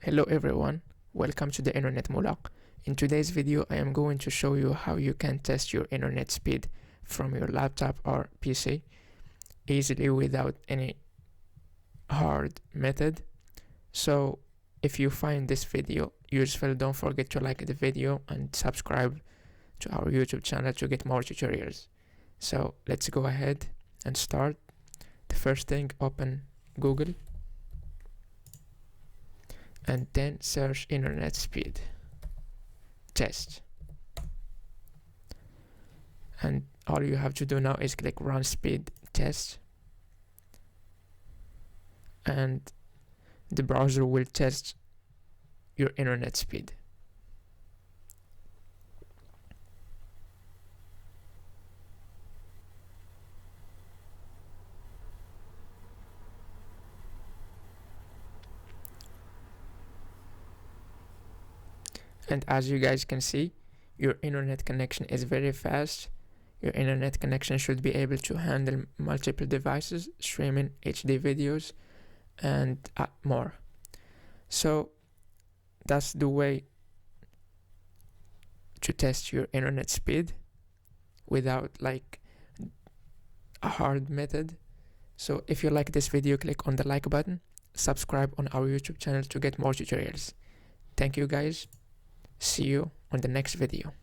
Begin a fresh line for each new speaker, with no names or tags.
Hello everyone, welcome to the Internet Moola. In today's video I am going to show you how you can test your internet speed from your laptop or PC easily without any hard method. So if you find this video useful, don't forget to like the video and subscribe to our YouTube channel to get more tutorials. So let's go ahead and start. The first thing, open Google and then search internet speed test, and all you have to do now is click run speed test, and the browser will test your internet speed. And as you guys can see, your internet connection is very fast. Your internet connection should be able to handle multiple devices, streaming HD videos, and more. So that's the way to test your internet speed without like a hard method. So if you like this video, click on the like button, subscribe on our YouTube channel to get more tutorials. Thank you guys. See you on the next video.